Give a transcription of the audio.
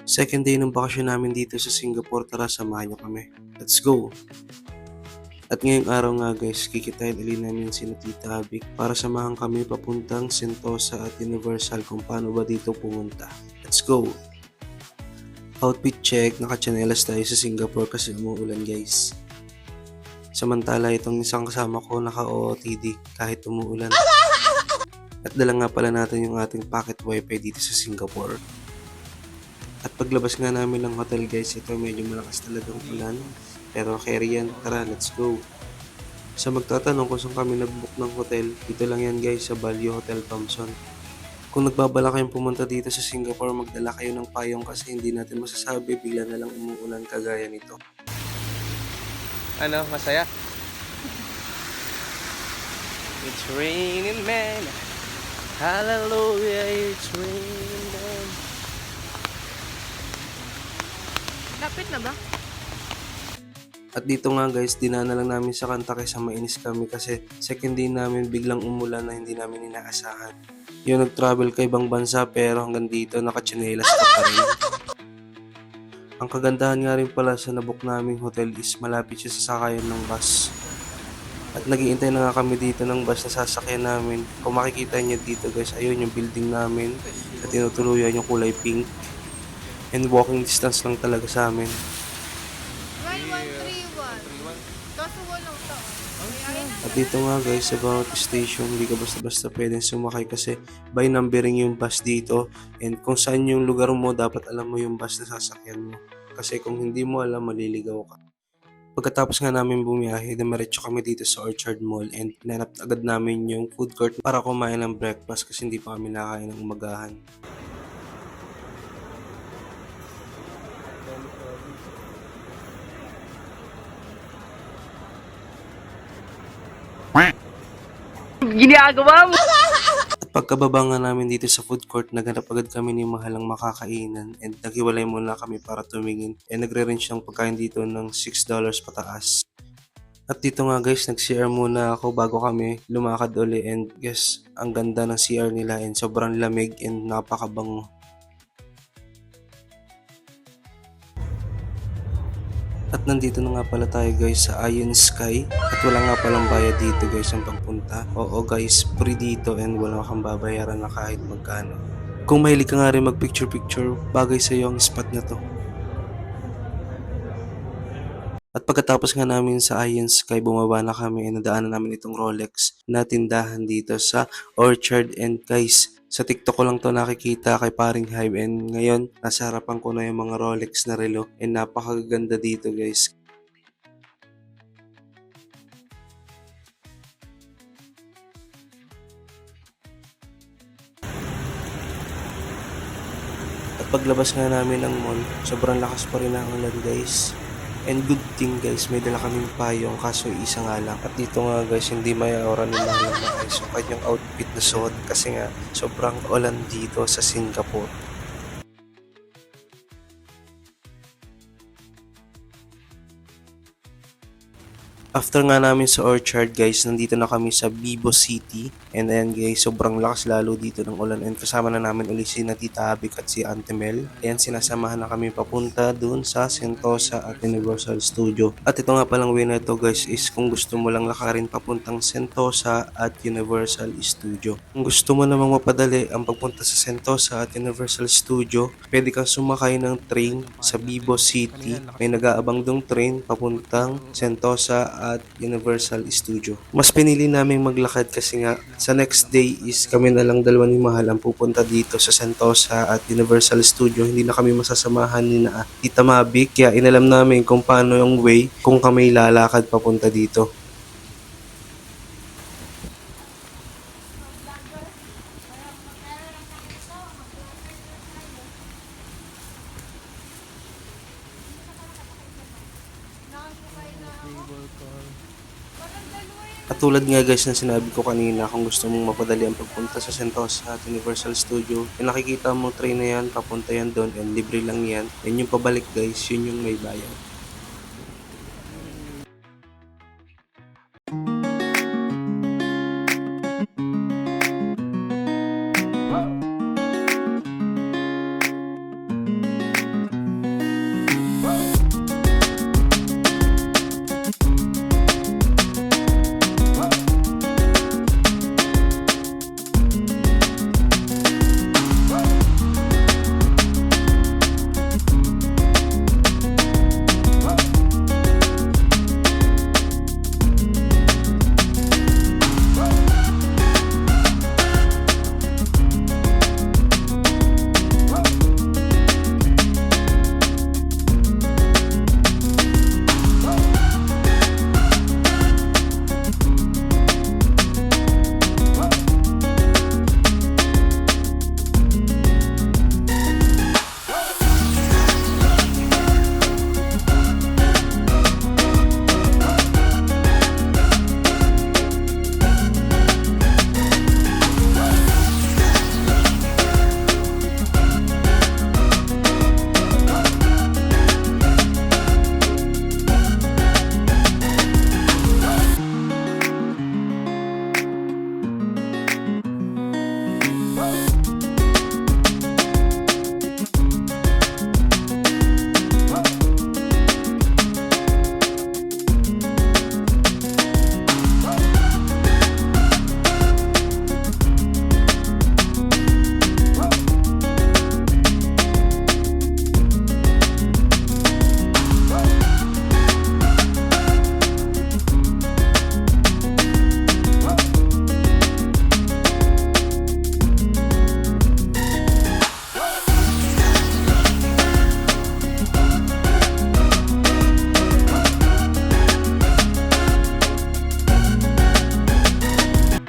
Second day ng bakasyon namin dito sa Singapore, tara samahan niyo kami. Let's go! At ngayong araw nga guys, kikitain ulit namin si Tita Abik para samahan kami papuntang Sentosa at Universal kung paano ba dito pumunta. Let's go! Outfit check, naka-chanelas tayo sa Singapore kasi umuulan guys. Samantala itong isang kasama ko naka-OOTD kahit umuulan. At dala nga pala natin yung ating pocket wifi dito sa Singapore. At paglabas nga namin ng hotel guys, ito medyo malakas talagang ulan. Pero carry yan, tara let's go. Sa magtatanong kung saan kami nag-book ng hotel, dito lang yan guys sa Value Hotel Thompson. Kung nagbabala kayong pumunta dito sa Singapore, magdala kayo ng payong kasi hindi natin masasabi, bigla na lang umuulan kagaya nito. Ano, masaya? It's raining man. Hallelujah, it's raining man. Lapit na ba? At dito nga guys, dinana lang namin sa kanta kaysa mainis kami kasi second day namin biglang umulan na hindi namin inaasahan. Yung nag-travel ka ibang bansa pero hanggang dito nakatsinelas ka pa rin. Ang kagandahan nga rin pala sa nabook naming hotel is malapit siya sa sakayan ng bus. At naghihintay na nga kami dito ng bus na sasakyan namin. Kung makikita niyo dito guys, ayun yung building namin at tinutuluyan yung kulay pink. And walking distance lang talaga sa amin. 1131. Kaso walang tao. At dito nga guys, sa bawat station, hindi ka basta-basta pwedeng sumakay kasi by numbering yung bus dito. And kung saan yung lugar mo, dapat alam mo yung bus na sasakyan mo. Kasi kung hindi mo alam, maliligaw ka. Pagkatapos nga namin bumiyahe, dumiretso kami dito sa Orchard Mall and hinanap agad namin yung food court para kumain ng breakfast kasi hindi pa kami nakain ng umagahan. Ginagawa mo! At pagkababa nga namin dito sa food court, naghanap agad kami ng mahalang makakainan and naghiwalay muna kami para tumingin and nagre-range ng pagkain dito ng $6 pataas. At dito nga guys, nag-CR muna ako bago kami lumakad uli and guys, ang ganda ng CR nila and sobrang lamig and napakabango. At nandito na nga pala tayo guys sa Ion Sky at wala nga palang bayad dito guys ang pagpunta. Oo guys, free dito and wala kang babayaran na kahit magkano. Kung mahilig ka nga rin mag picture, bagay sa iyo ang spot na to. At pagkatapos nga namin sa Ion Sky, bumaba na kami and nadaanan namin itong Rolex na tindahan dito sa Orchard. And guys, sa TikTok ko lang to nakikita kay paring Hive and ngayon nasa harapan ko na yung mga Rolex na relo and napakaganda dito guys. At paglabas nga namin ng mall, sobrang lakas pa rin ang ulan guys. And good thing guys, may dala kaming payong kaso isa nga lang. At dito nga guys, hindi mayaoran ni Malang maayos yung kanyang outfit na suot kasi nga sobrang ulan dito sa Singapore. After nga namin sa Orchard guys, nandito na kami sa Vivo City. And then guys, sobrang lakas lalo dito ng ulan. And kasama na namin ulit si Tita Abik at si Auntie Mel. Ayan, sinasamahan na kami papunta dun sa Sentosa at Universal Studio. At ito nga palang way na ito guys is kung gusto mo lang lakarin papuntang Sentosa at Universal Studio. Kung gusto mo namang mapadali ang pagpunta sa Sentosa at Universal Studio, pwede kang sumakay ng train sa Vivo City. May nag-aabang dong train papuntang Sentosa at Universal Studio. Mas pinili naming maglakad kasi nga sa next day is kami na lang dalawa ni Mahal ang pupunta dito sa Sentosa at Universal Studio. Hindi na kami masasamahan ni Tita Mavic kaya inalam namin kung paano yung way kung kami lalakad papunta dito. At tulad nga guys na sinabi ko kanina, kung gusto mong mapadali ang pagpunta sa Sentosa at Universal Studio, yung nakikita mo train na yan, papunta yan doon and libre lang yan. And yung pabalik guys, yun yung may bayad.